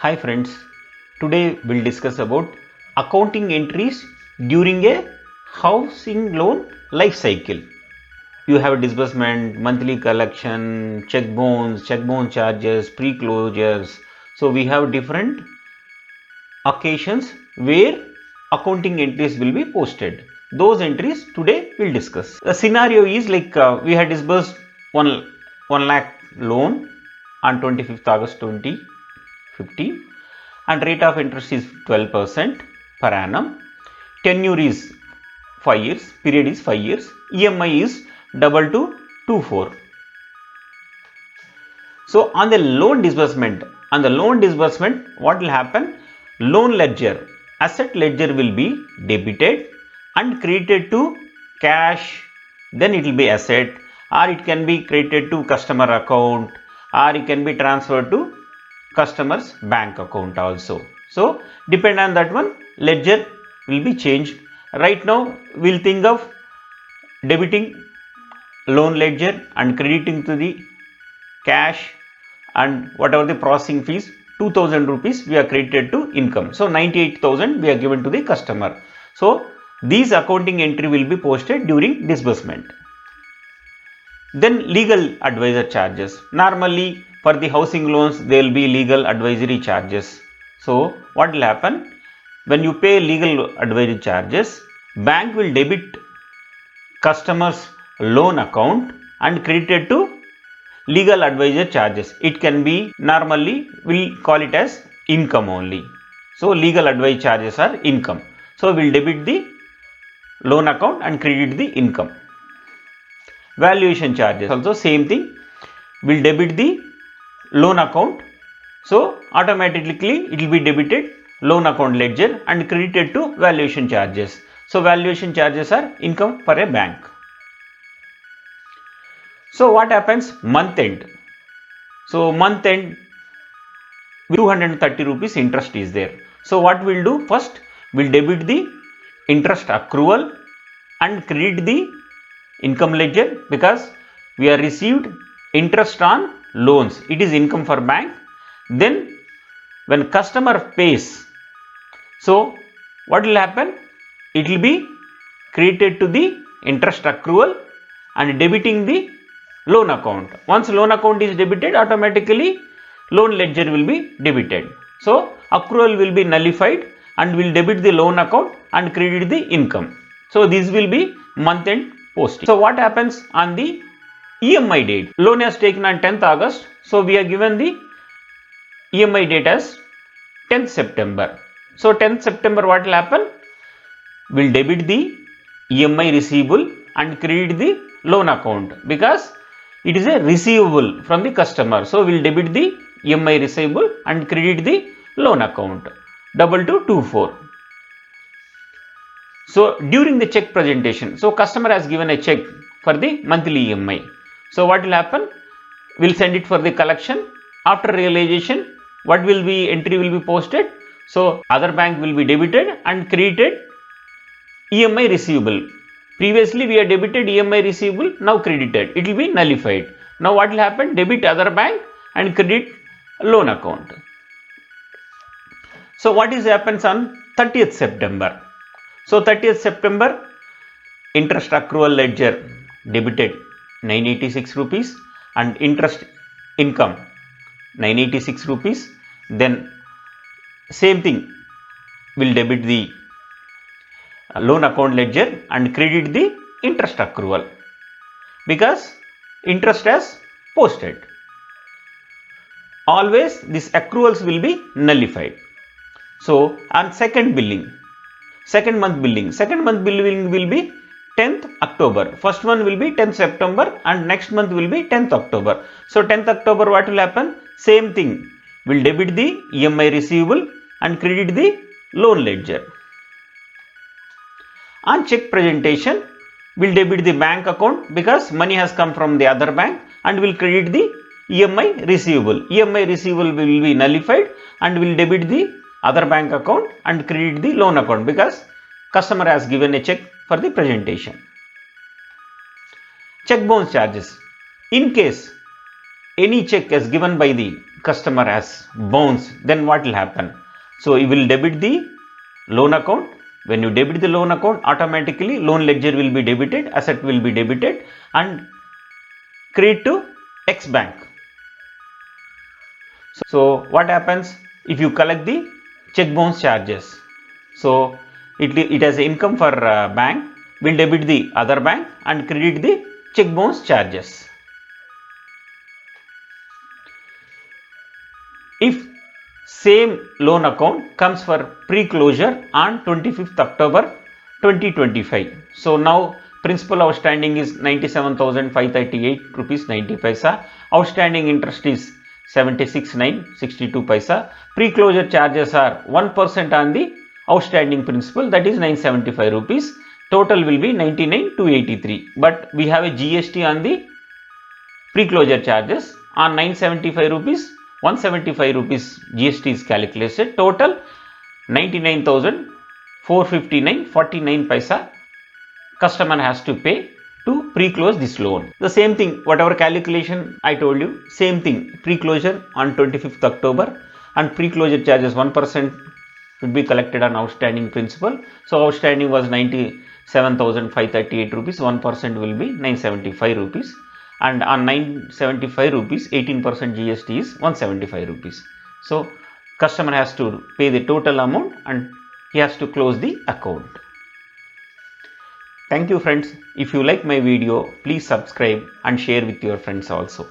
Hi friends, today we'll discuss about accounting entries during a housing loan life cycle. You have disbursement, monthly collection, check bounce charges, pre-closures. So we have different occasions where accounting entries will be posted. Those entries today we'll discuss. The scenario is like we had disbursed 1 lakh loan on 25th August 2015 and rate of interest is 12% per annum. Tenure is 5 years, period is 5 years, EMI is 2224. So on the loan disbursement, what will happen? Loan ledger, asset ledger will be debited and credited to cash, then it will be asset, or it can be credited to customer account, or it can be transferred to customer's bank account also. So depend on that one, ledger will be changed. Right now we'll think of debiting loan ledger and crediting to the cash, and whatever the processing fees, 2000 rupees we are credited to income. So 98,000 we are given to the customer. So these accounting entry will be posted during disbursement. Then legal advisor charges. Normally for the housing loans there will be legal advisory charges. So what will happen? When you pay legal advisory charges, bank will debit customer's loan account and credited to legal advisor charges. It can be, normally we'll call it as income only. So legal advice charges are income. So we'll debit the loan account and credit the income. Valuation charges also same thing. We'll debit the loan account. So automatically it will be debited loan account ledger and credited to valuation charges. So valuation charges are income for a bank. So what happens month end? So month end 230 rupees interest is there. So what we'll do, first we'll debit the interest accrual and credit the income ledger, because we are received interest on loans, it is income for bank. Then when customer pays, so what will happen? It will be credited to the interest accrual and debiting the loan account. Once loan account is debited, automatically loan ledger will be debited. So accrual will be nullified and will debit the loan account and credit the income. So this will be month end posting. So what happens on the EMI date? Loan is taken on 10th August. So we are given the EMI date as 10th September. So 10th September what will happen? We'll debit the EMI receivable and credit the loan account, because it is a receivable from the customer. So we'll debit the EMI receivable and credit the loan account 2224. So during the check presentation, so customer has given a check for the monthly EMI. So what will happen? We'll send it for the collection. After realization, what will be entry will be posted? So other bank will be debited and credited EMI receivable. Previously we are debited EMI receivable, now credited, it will be nullified. Now what will happen? Debit other bank and credit loan account. So what is happens on 30th September? So 30th September, interest accrual ledger debited 986 rupees and interest income 986 rupees. Then same thing, will debit the loan account ledger and credit the interest accrual, because interest has posted. Always these accruals will be nullified. So on second month billing will be 10th October. First one will be 10th September and next month will be 10th October. So 10th October what will happen? Same thing, will debit the EMI receivable and credit the loan ledger. On check presentation, we'll debit the bank account because money has come from the other bank, and will credit the EMI receivable. EMI receivable will be nullified and will debit the other bank account and credit the loan account, because customer has given a check for the presentation. Check bounce charges. In case any check is given by the customer has bounced, then what will happen? So you will debit the loan account. When you debit the loan account, automatically loan ledger will be debited, asset will be debited and credit to X bank. So what happens if you collect the check bounce charges? So it has income for bank, will debit the other bank and credit the check bounce charges. If same loan account comes for pre-closure on 25th October 2025. So now principal outstanding is 97,538 rupees 90 paisa. Outstanding interest is 76,962 paisa. Pre-closure charges are 1% on the outstanding principal, that is 975 rupees. Total will be 99,283. But we have a GST on the pre-closure charges on 975 rupees. 175 rupees GST is calculated. Total 99,459.49 paisa customer has to pay to pre-close this loan. The same thing, whatever calculation I told you, same thing, pre-closure on 25th October and pre-closure charges 1% would be collected on outstanding principal. So outstanding was 97,538 rupees, 1% will be 975 rupees. And on 975 rupees 18% GST is 175 rupees. So customer has to pay the total amount and he has to close the account. Thank you friends. If you like my video, please subscribe and share with your friends also.